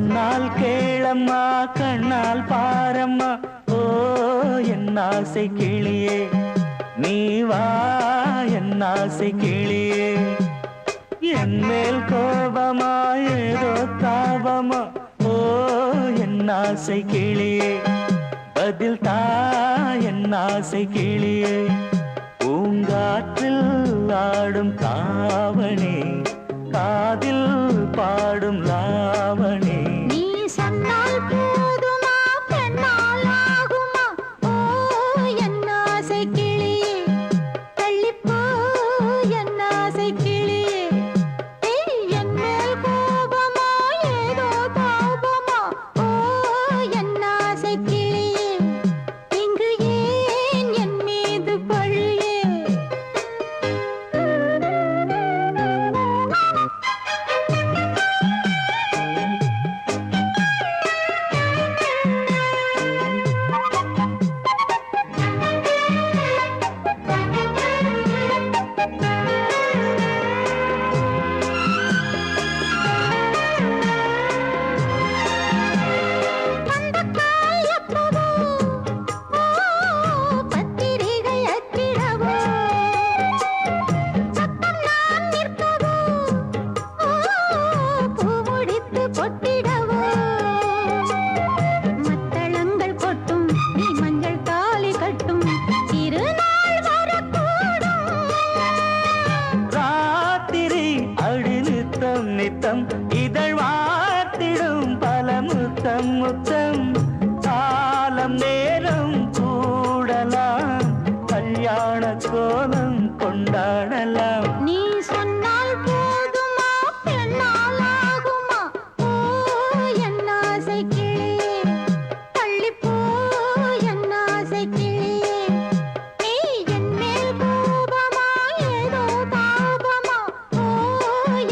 சொன்னால் கேளம்மா கண்ணால் பாரம்மா ஓ என் ஆசை கிளியே நீ வா என் ஆசை கிளியே என் மேல் கோபமா ஏதோ தாபமா ஓ என் ஆசை கிளியே பதில் தா என் ஆசை கிளியே பூங்காற்றில் ஆடும் தாவணி காதில் பாடும் லாவணி நீ சொன்னால் போதுமா பெண்ணால் ஆகுமா ஓ என் ஆசை கிளியே தள்ளிப்போ என் ஆசை கிளியே என் மேல் கோபமா ஏதோ தாபமா ஓ என் ஆசை கிளியே இங்கு ஏன் என் மீது பழியே நித்தம் இதழ் வார்த்திடும் பல முத்தம் முத்தம் காலம் நேரம் கூடலாம் கல்யாண கோலம் கொண்டாடலாம் நீ சொன்னால் போதுமா பெண்ணால் ஆகுமா ஓ என் ஆசை கிளியே தள்ளிப்போ என் ஆசை கிளியே நீ என் மேல் கோபமா ஏதோ தாபமா ஓ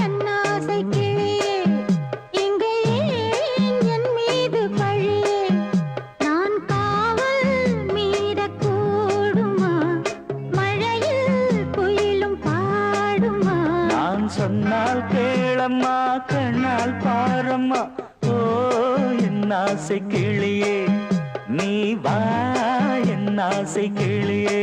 என் ஆசை கிளியே இங்கே ஏன் என் மீது பழியே நான் காவல் மீறக்கூடுமா மழையில் குயிலும் பாடுமா நான் சொன்னால் கேளம்மா கண்ணால் பாரம்மா ஓ என் ஆசை கிளியே நீ வா என் ஆசை கிளியே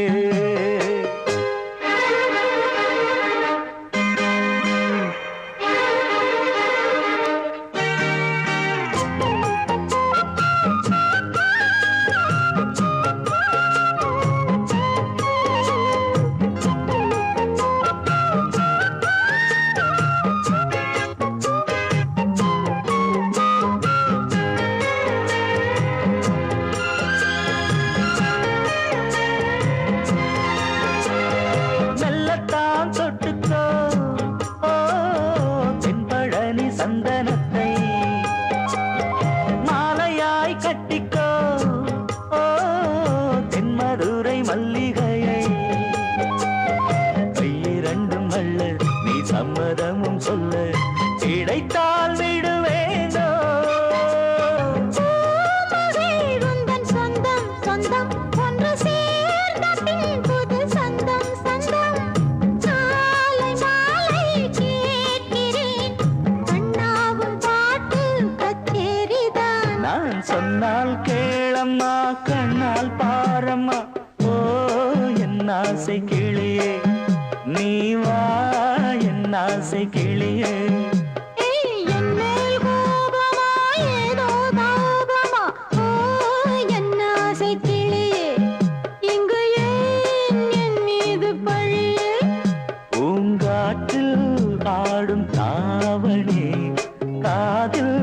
மெல்லத்தான் தொட்டுக்கோ ஓ தென்பழனி சந்தனத்தை மாலையாய் கட்டிக்கோ ஓ தென்மதுரை மல்லிகையை கையிரண்டும் அள்ள நீ சம்மதமும் சொல்ல கிடைத்தால் விடுவேனோ உந்தன் சொந்தம் சொந்தம் ஒன்று சேர்ந்த பின் புது சொந்தம் சொந்தம் மாலை மாலை கேட்கிறேன் அண்ணாவும் பாட்டு கச்சேரிதான் நான் சொன்னால் கேளம்மா கண்ணால் பாரம்மா ஓ என் ஆசை கிளியே நீ வா என் ஆசை கிளியே என் மேல் கோபமா ஏதோ தாபமா ஓ என் ஆசை கிளியே இங்கு ஏன் என் மீது பழியே பூங்காற்றில் ஆடும் தாவணி காதில்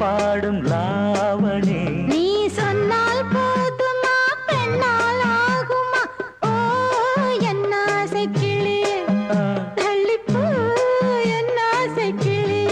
பாடும் லாவணி நீ சொன்னால் போதுமா பெண்ணால் ஆகுமா ஓ என் ஆசை கிளியே தள்ளிப்போ என் ஆசை கிளியே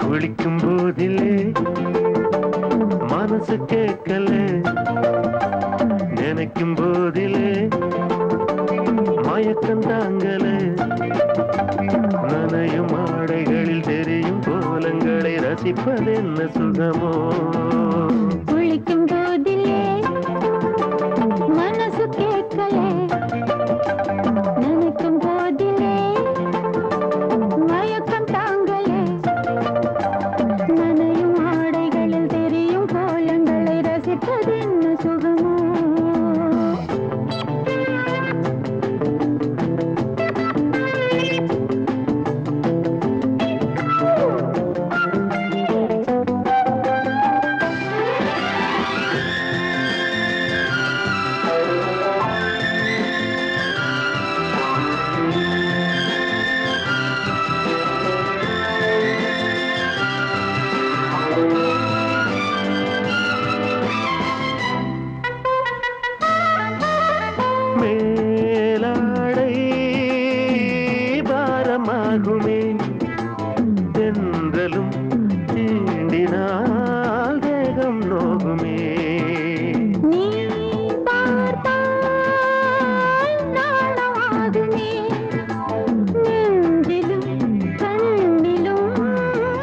குளிக்கும் போதிலே மனசு கேட்கல, நினைக்கும் போதிலே மயக்கம் தாங்கல, நனையும் ஆடைகளில் தெரியும் கோலங்களை ரசிப்பதென்ன சுகமோ. குளிக்கும் போதிலே மனசு கேட்கல, நினைக்கும் போதிலே மயக்கம் தாங்கலே, நனையும் ஆடைகளில் தெரியும் கோலங்களை ரசிப்பதென்ன சுகமோ. மேலாடை பாரமாகுமே, தென்றலும் தீண்டினால் தேகம் நோகுமே. நீ பார்த்தால் நாணமாகுமே, நெஞ்சிலும் கண்ணிலும்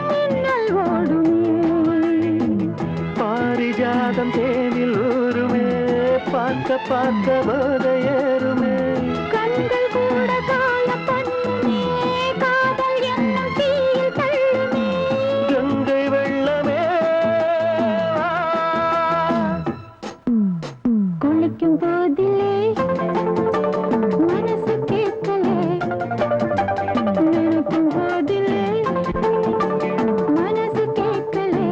மின்னல் ஓடுமே. பாரிஜாதம் தேனில் ஊருமே, பார்க்க பார்க்க போதையேறுமே. கண்கள் கூட காண பண்ணுமே, காதல் என்னும் தீயில் தள்ளுமே. கங்கை வெள்ளமே குளிக்கும் போதிலே மனசு கேட்கலே, நினைக்கும் போதிலே மனசு கேட்கலே.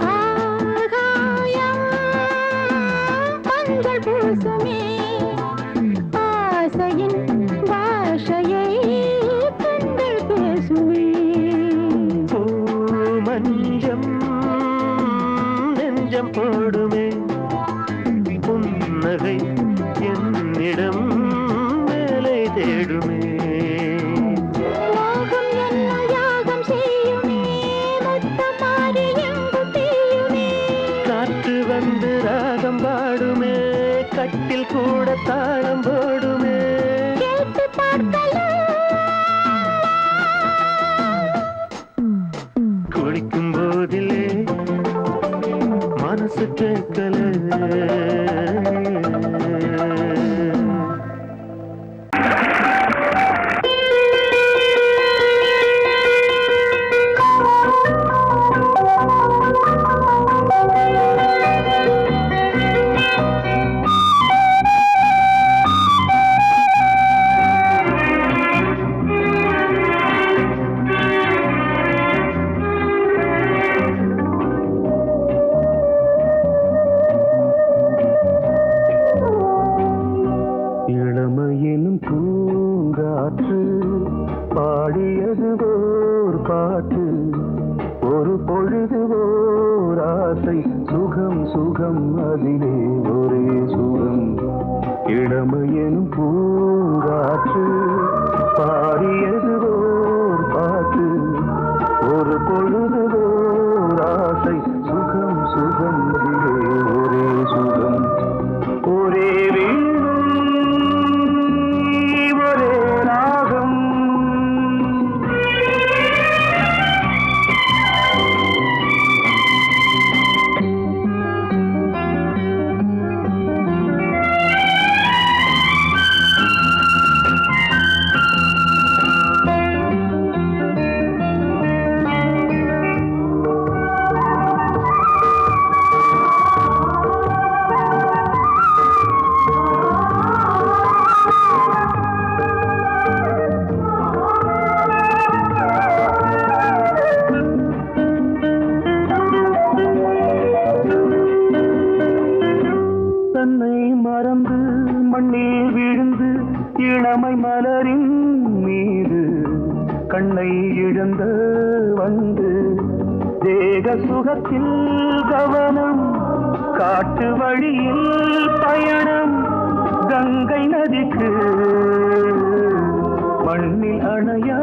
ஆகாயம் மஞ்சள் பூசுமே, ஆசையின் பாஷையை கண்கள் பேசுமே. மஞ்சம் நெஞ்சம் போடுமே, புன்னகை என்னிடம் மேலே தேடுமே. மோகம் என்னும் யாகம் செய்யுமே, முத்தம் மாறி எங்கும் தீயுமே. காற்று வந்து ராகம் பாடுமே, கட்டில் கூட தாளம் போடுமே. கேட்டு பார்க்கலாம். குளிக்கும் போதிலே மனசு கேட்கல. இளமையினும் பூங்காற்று பாடியது ஓர் பாட்டு, ஒரு பொழுது ஓர் ஆசை, சுகம் சுகம் அதிலே ஒரே சுகம். இளமையினும் பூங்காற்று பாடியது ஓர் பாட்டு, ஒரு பொழுது ஓர் ஆசை, சுகம் சுகம் அதிலே ஒரே சுகம். ஒரே ஒரே ராகம். வந்து தேக சுகத்தில் கவனம் காட்டு வழியில் பயணம் கங்கை நதிக்கு மண்ணில் அணையா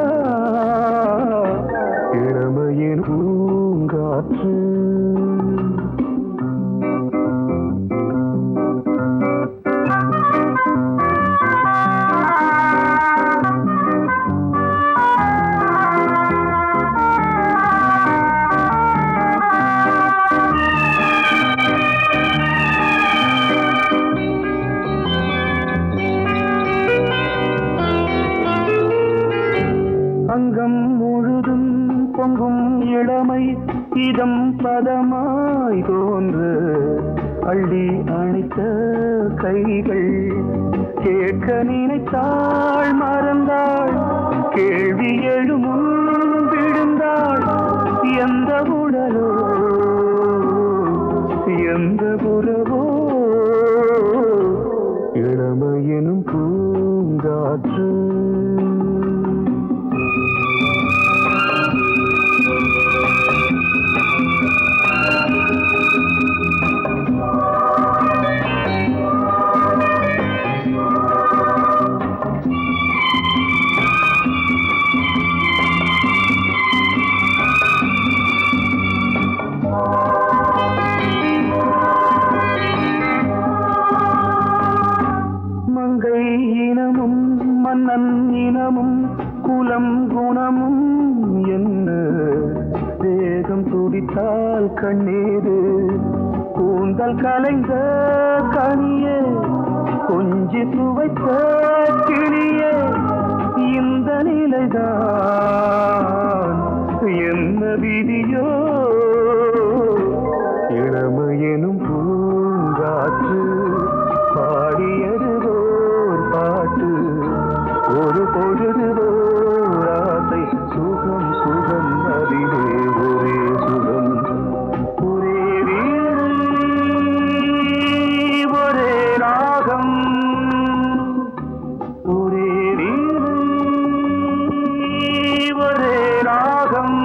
இளமையின் பூங்காற்று அங்கம் முழுதும் பொங்கும் இளமை இதம் பதமாய் தோன்று அள்ளி அணைத்த கைகள் கேட்க நினைத்தாள் மறந்தாள் கேள்வி எழுமுன் விழுந்தாள் எந்த உடலோ எந்த புறவோ இளமையெனும் பூங்காற்று மன்னன் இனமும் குலம் குணமும் என்ன வேகம் துடித்தால் கண்ணீரு கூந்தல் கலைந்த கனியே கொஞ்சி சுவைத்த கிளியே இந்த நிலைதான் என்ன விதியோ இளமையெனும் பூங்காற்று பாடியதுவோர் பாட்டு ஒரு பொழுதுவோர் ஆசை சுகம் சுகம் அதிலே ஒரே சுகம் ஒரே வீடு ஒரே ராகம் ஒரே வீடு ஒரே ராகம்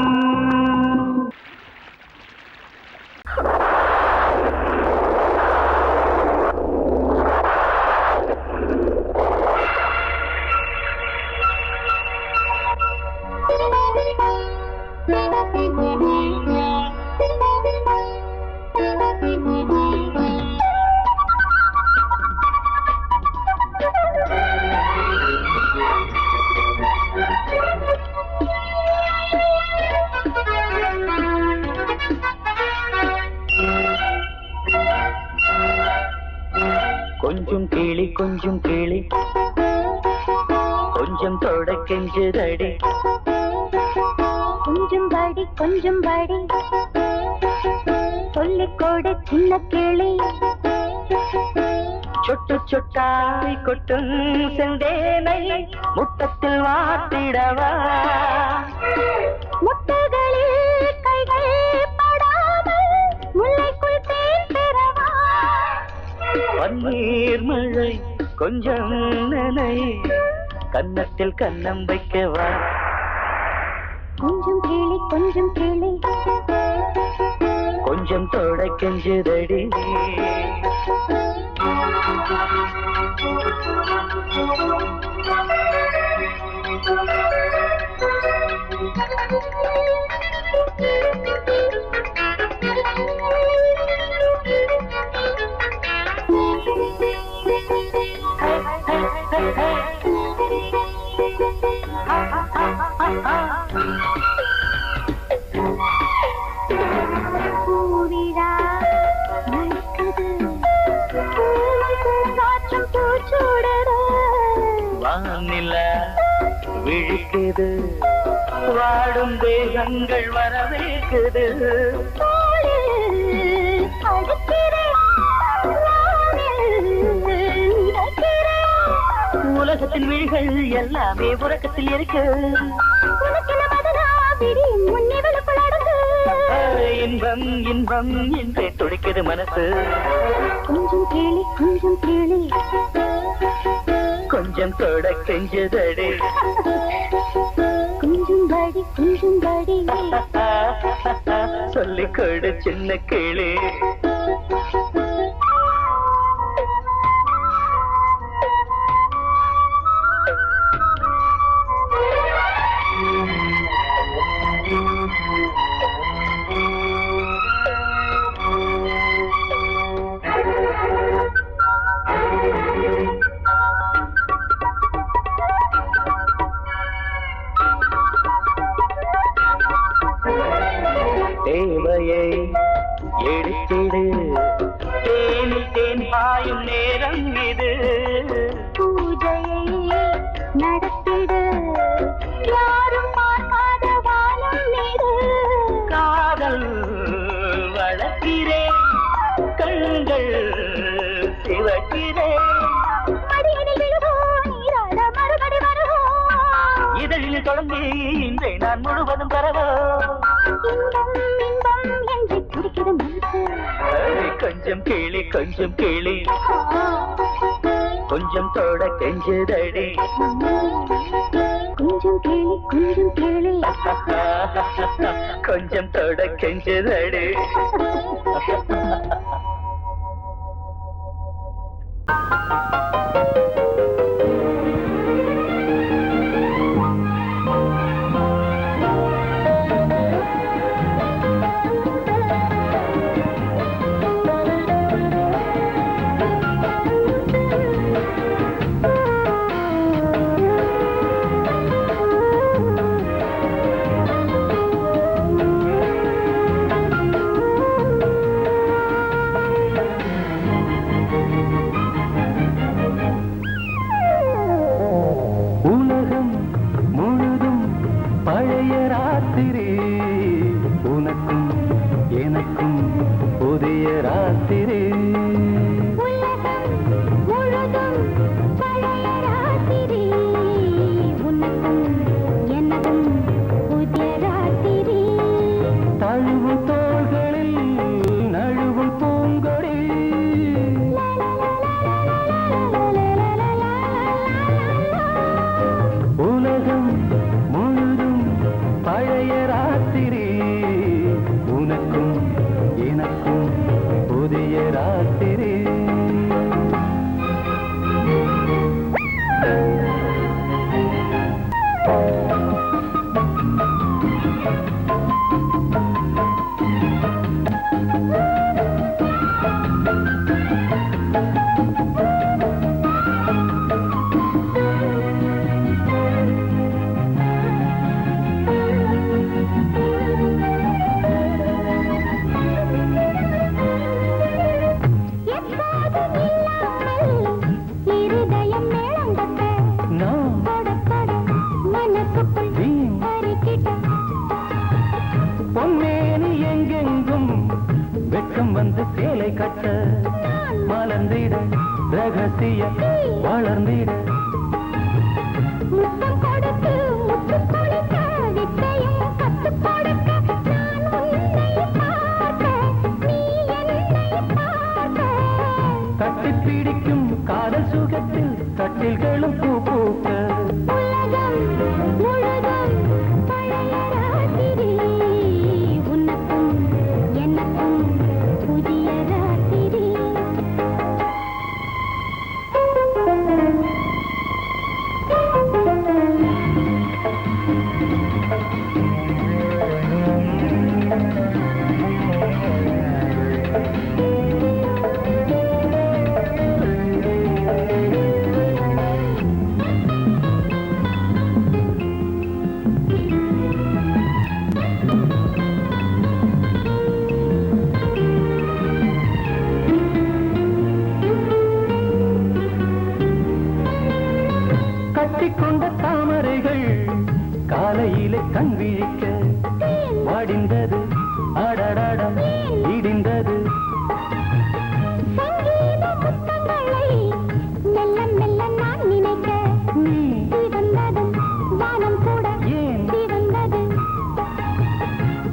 கொஞ்சம் கிளி கொஞ்சம் கிளி கொஞ்சம் தொட கெஞ்சுதடி கொஞ்சம் படி சொல்லிக்கோடு சின்ன கிளி சொட்டு சொட்டாய் கொட்டும் செந்தேனை முட்டத்தில் வாட்டிடவா முட்டைகளில் கைகள் படாமல் முல்லைக்குள் தேன் பெறவா பன்னீர் மழை கொஞ்சம் நனை கன்னத்தில் கன்னம் வைக்கவா கொஞ்சம் கிளி கொஞ்சம் தொட கெஞ்சுதடி பூவிழா நடக்குது பூங்காற்றும் பூச்சூடரோ வானிலா விழிக்குது வாடும் தேகங்கள் வரவேற்குது உலகத்தின் விழிகள் எல்லாமே உறக்கத்தில் இருக்கு இன்பம் இன்பம் என்றே துடிக்குது மனசு கொஞ்சம் கேளி கொஞ்சம் தொட கெஞ்சுதடி கொஞ்சம் கொஞ்சும்படி கொஞ்சும்படி சொல்லிக் கொடு சின்ன கிளி. தேவையை எடுத்திடு, தேனில் தேன் பாயும் நேரம் இது. பூஜையை நடத்திடு, யாரும் பார்க்காத வானம் நீடு. காதல் வளர்க்கிறேன், கண்கள் சிவக்கிறேன். மடியனில் விழுவோம், நீராட மறுபடி வருவோம். இதழில் தொடங்கி இன்றை நான் முழுவதும் தரவோ. இன்பம் இன்பம் என்று துடிக்கிற மனசு. கொஞ்சம் கேளி கொஞ்சம் கேளி, கொஞ்சம் தொட கெஞ்சுதடி. கொஞ்சம் கேளு கொஞ்சம் கேளு. கொஞ்சம் தொட கெஞ்சுதடி. உலகம் முழுதும் பழைய ராத்திரி, உனக்கும் எனக்கும் புதிய ராத்திரி. உலகம் முழுதும் பழைய ராத்திரி, உனக்கும் எனக்கும் புதிய ராத்திரி. தழுவும் தோள்களில் நழுவும் பூங்கொடி, உலகம் முழுதும் பழைய ராத்திரி, உனக்கும் எனக்கும் புதிய ராத்திரி. எப்போதும் இல்லாமல் இருதயம் மேளங்கட்ட, நான் தொட தொட மனசுக்குள் வீண் அரிக்கிட்ட. பொன்னேனி எங்கெங்கும் வெட்கம் வந்து சேலை கட்ட, மலர்ந்திட ரகசிய வளர்ந்திட. முத்தம் கொடுத்து முத்து கொடுக்க, வித்தையும் கத்துக் கொடுக்க. நான் உன்னை பார்க்க, நீ என்னை பார்க்க. கட்டிப் பிடிக்கும் காதல் சுகத்தில் கட்டில்களும் பூ பூக்க. உலகம் முழுதும் பழைய ராத்திரி, உனக்கும் எனக்கும் புதிய ராத்திரி. கட்டிக்கொண்ட தாமரைகள் காலையிலே கண் விழிக்க, வாடிந்தது அடடடம் இடிந்தது. சங்கீத முத்தங்களை மெல்ல மெல்ல நான் நினைக்க, நீ சிவந்ததும் வானம் கூட ஏன் சிவந்தது.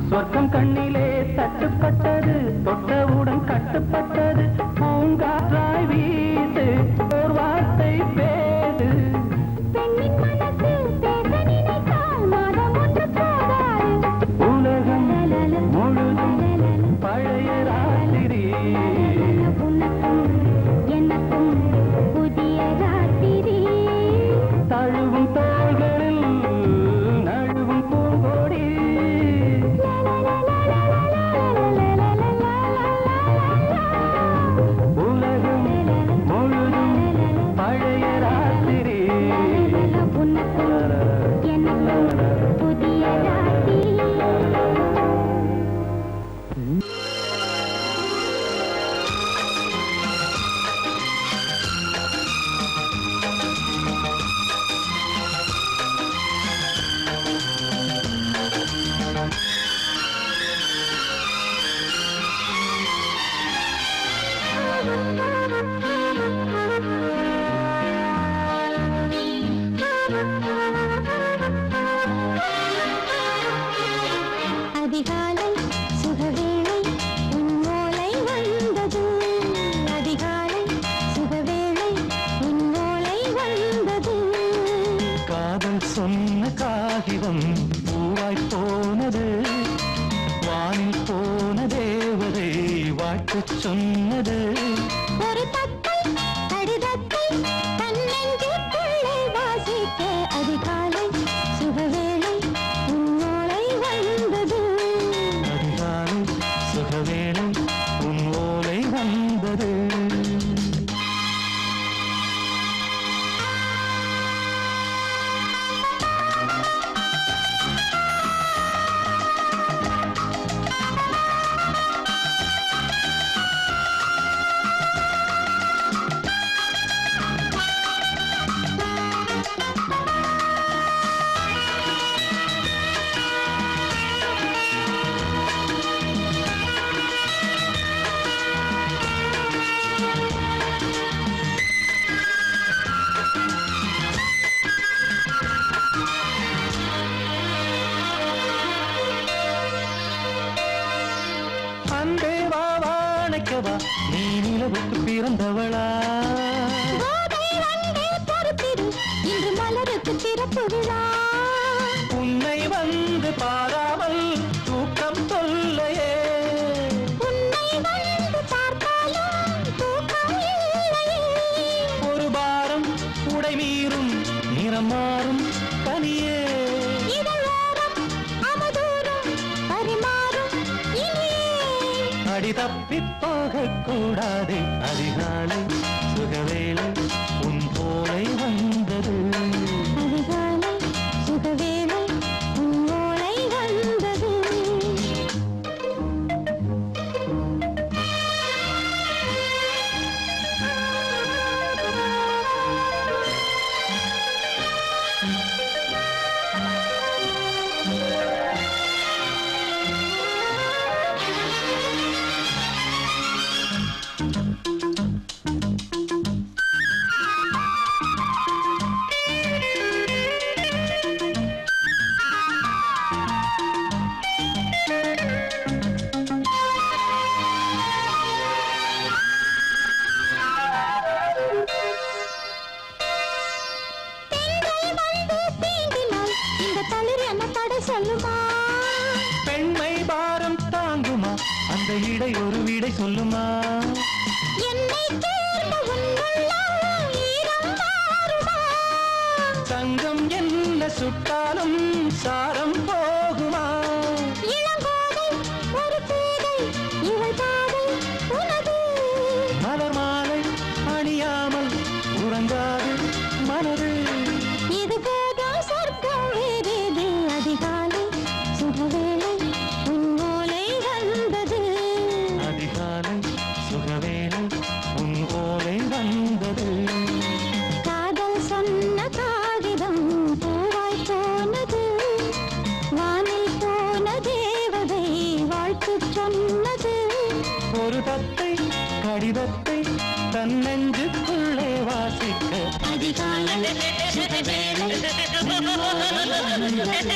சொர்க்கம் கண்ணிலே தட்டுப்பட்டது, தொட்டவுடன் கட்டுப்பட்டது. பூங்காற்றாய் வீசு, ஓர் வார்த்தை பேசு. பெண்ணின் மனசு பேச நினைத்தால் மாதம் ஒன்று அதிகாலை சுகவேளை உன் ஓலை வந்தது அதிகாலை சுகவேளை உன் ஓலை வந்தது காதல் சொன்ன காகிதம் பூவாய் போனது வானில் போன தேவதை வாழ்த்து சொன்னது ஒரு தத்தை கடிதத்தை தன்னெஞ்சுக்குள்ளே வாசிக்க அதிகாலை சுகவேளை உன் ஓலை வந்தது அதிகாலை சுகவேளை உன் ஓலை வந்தது அன்பே வா வாழைக்கவா நீ நிலவுக்கு பிறந்தவளா கோதை வந்தே பொறுத்திரு இன்று மலருக்கு திறப்பு விழா உன்னை வந்து பாராமல் தூக்கம் சொல்லையே உன்னை வந்து பார்த்தாலும் தூக்கம் இல்லையே ஒரு பாரம் உடை மீறும் நிறம் மாறும் கனியே இதழோரம் அவதூறம் பரிமாறும் இனியே அடி தப்பி போகக் கூடாது அதிகாலை சுகவேளை உன் போலை வந்தது அதிகாலை சுகவேளை உன் ஓலை வந்தது பெண்கள் வந்து தீண்டினால் இந்த தளிர் என்ன தடை சொல்லுமா பெண்மை பாரம் தாங்குமா அந்த இடை ஒரு விடை சொல்லுமா என்னை தேர்ந்த உன்னுள்ளம் ஈரம் மாறுமா தங்கம் என்ன சுட்டாலும் சாரம் போகுமா இளங்கோதை ஒரு பேதை இவள் பாதை உனது மலர் மாலை அணியாமல் உறங்காது மனது இது போதும் சொர்க்கம் வேறேது அதிகாலை சுகவேளை உன் ஓலை வந்தது அதிகாலை சுகவேளை உன் ஓலை வந்தது காதல் சொன்ன காகிதம் பூவாய் போனது வானில் போன தேவதை வாழ்த்து சொன்னது ஒரு தத்தை கடிதத்தை தன்னெஞ்சுக்குள்ளே வாசிக்க அதிகாலை சுகவேளை உன் ஓலை வந்தது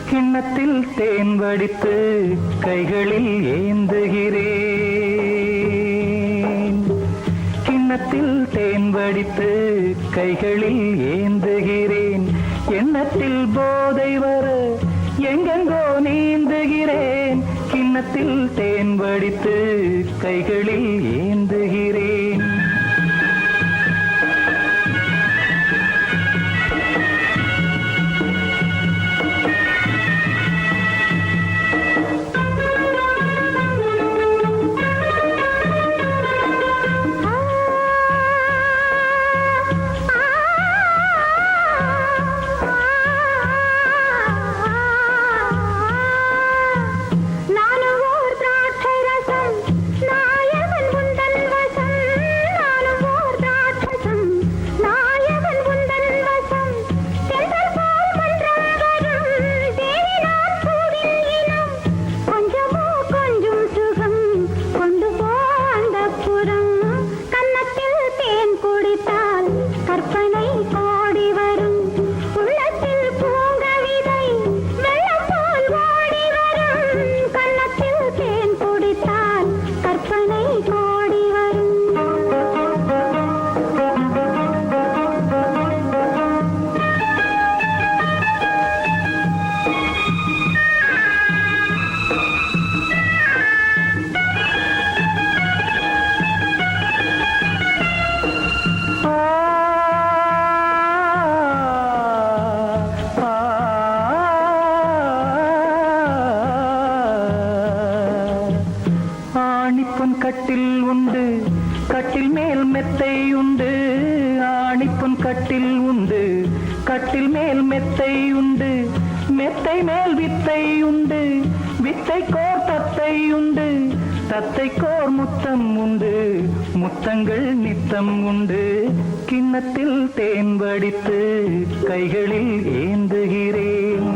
கிண்ணத்தில் தேன் வடித்து கைகளில் ஏந்துகிறேன் கிண்ணத்தில் தேன் வடித்து கைகளில் ஏந்துகிறேன் எண்ணத்தில் போதை வர எங்கெங்கோ நீந்துகிறேன், கிண்ணத்தில் தேன் வடித்து கைகளில் ஏந்துகிறேன். கட்டில் உண்டு, கட்டில் மேல் மெத்தை உண்டு, ஆணிப்பொன் கட்டில் உண்டு, கட்டில் மேல் மெத்தை உண்டு, மெத்தை மேல் வித்தை உண்டு, வித்தை கோர் தத்தை உண்டு, தத்தை கோர் முத்தம் உண்டு, முத்தங்கள் நித்தம் உண்டு, கிண்ணத்தில் தேன் வடித்து கைகளில் ஏந்துகிறேன்.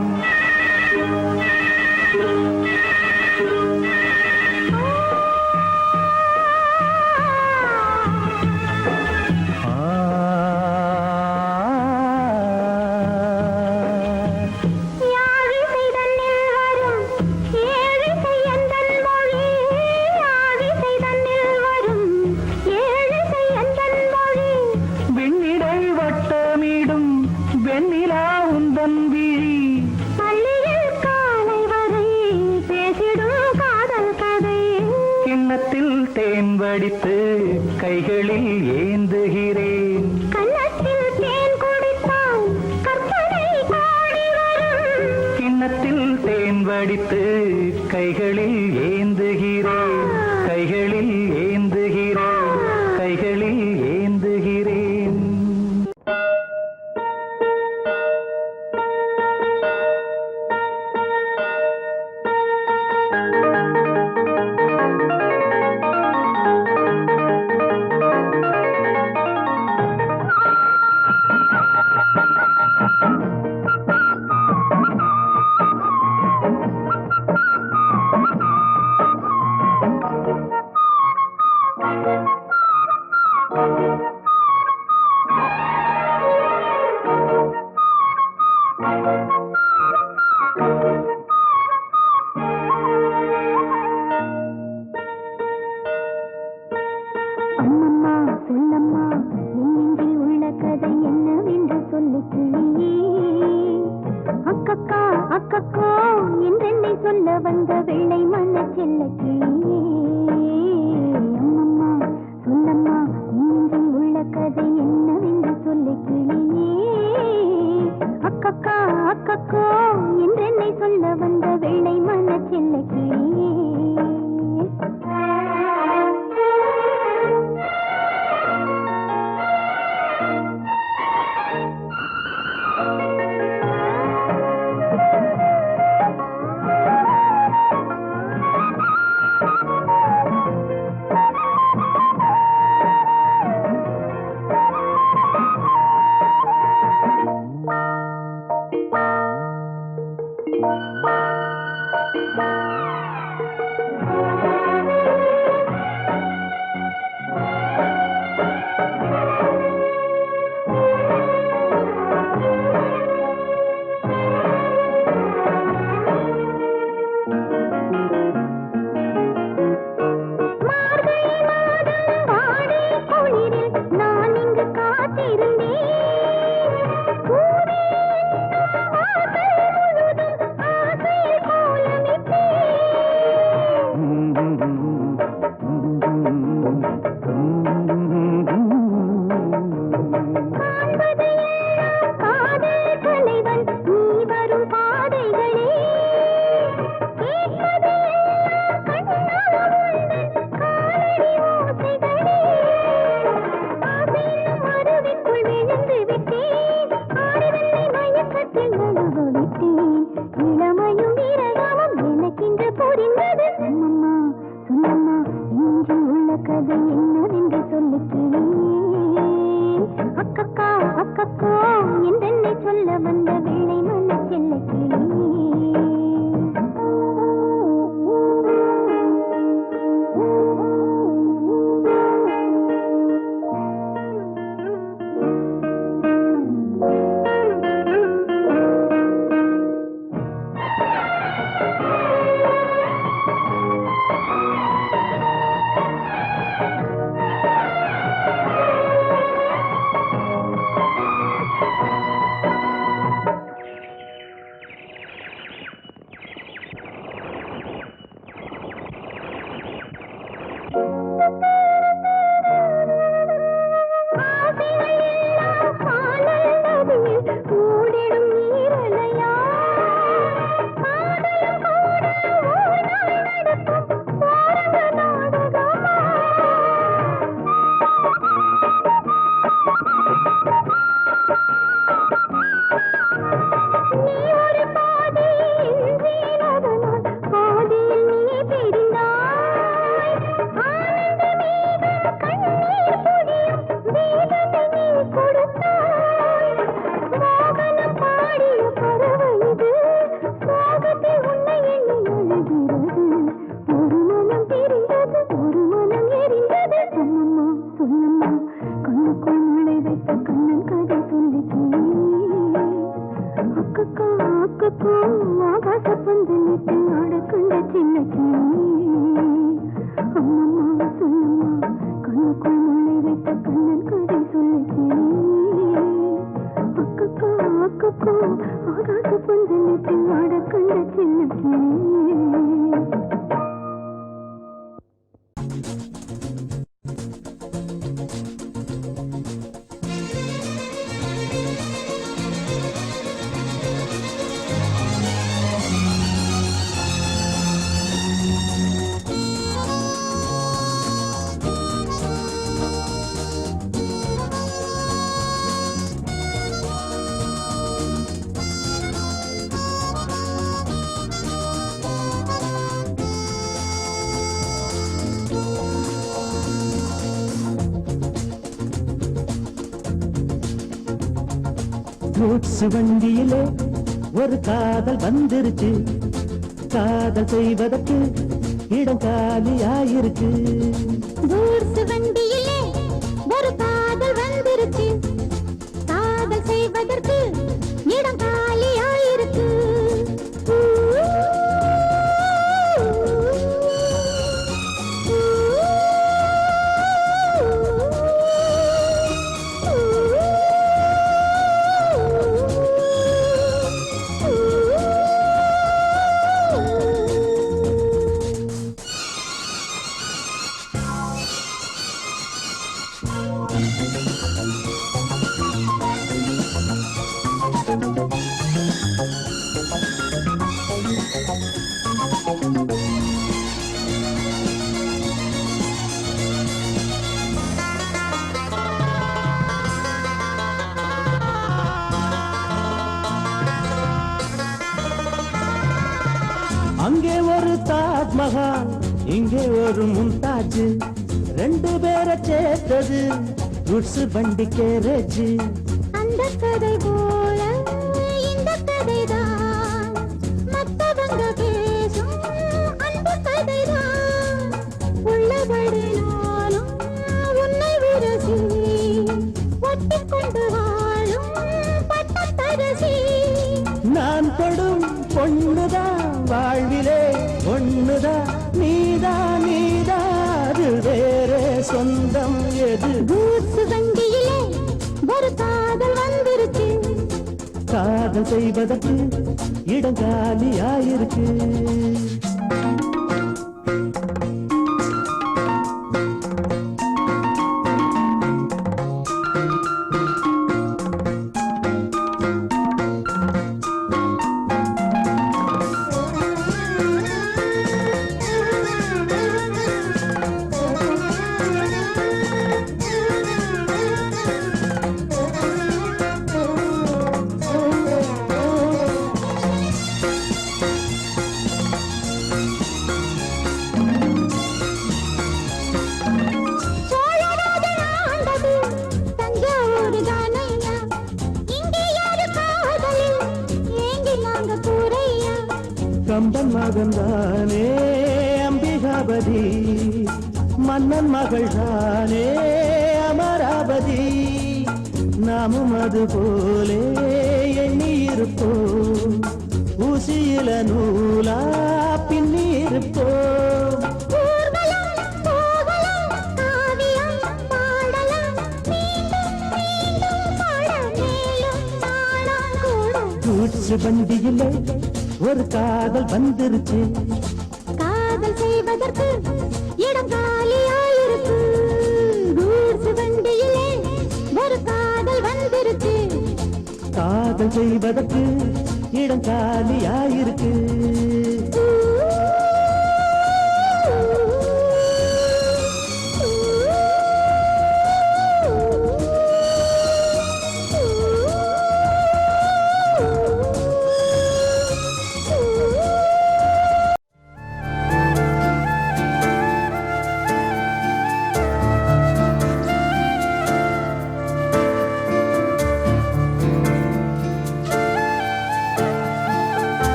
கிண்ணத்தில் தேன் வடித்து கைகளில் ஏந்துகிறேன். கன்னத்தில் தேன் குடித்தால் கற்பனை கோடி வரும். கிண்ணத்தில் தேன் வடித்து கைகளில் ஏந்துகிறேன், கைகளில் ஏந்துகிறேன், கைகளில் ஏந்துகிறேன். அம்மம்மா சொல்லம்மா என் நெஞ்சில் உள்ள கதை என்னவென்று சொல்லு கிளியே. அக்கக்கா அக்கக்கோ என்றென்னை சொல்ல வந்த வெள்ளை மன செல்ல கிளியே. அம்மம்மா சொல்லம்மா என் நெஞ்சில் உள்ள கதை என்னவென்று சொல்லு கிளியே. அக்கக்கா அக்கக்கோ என்றென்னை சொல்ல வந்த வெள்ளை மன செல்ல கிளியே. சொல்ல வந்த வெள்ளை மன செல்ல கிளியே. கூட்ஸ் வண்டியிலே ஒரு காதல் வந்துருச்சு, காதல் செய்வதற்கு இடம் காலியாயிருக்கு. கூட்ஸ் வண்டியிலே ஒரு காதல் வந்துருச்சு, காதல் செய்வதற்கு இடம் காலியாயிருக்கு. அங்கே ஒரு தாஜ்மஹால், இங்கே ஒரு மும்தாஜ், ரெண்டு பேரை சேர்த்தது குட்ஸ் வண்டி கேரேஜ். அந்த கதை போல இந்த கதைதான், மத்தவங்க பேசும் அந்த கதைதான். உள்ளபடி நானும் உன்னை விரசி, ஒட்டிக்கொண்டு வாழும் பட்டத்தரசி. நான் தொடும் பொண்ணுதான் வாழ்விலே ஒண்ணுதான், நீதா நீதா, அது வேறே சொந்தம் எது? கூட்ஸ் வண்டியிலே ஒரு காதல் வந்துருச்சு, காதல் செய்வதற்கு இடம் காலியாயிருக்கு. கம்பன் மகன்தானே அம்பிகாபதி, மன்னன் மகள்தானே அமராவதி. நாமும் அது போலே எண்ணி இருப்போம், ஊசியில நூலா பின்னி இருப்போம். வண்டியிலே ஒரு காதல் வந்துருச்சு, காதல் செய்வதற்கு இடம் காலியாயிருக்கு. கூட்ஸ் வண்டியிலே ஒரு காதல் வந்துருச்சு, காதல் செய்வதற்கு இடம் காலியாயிருக்கு.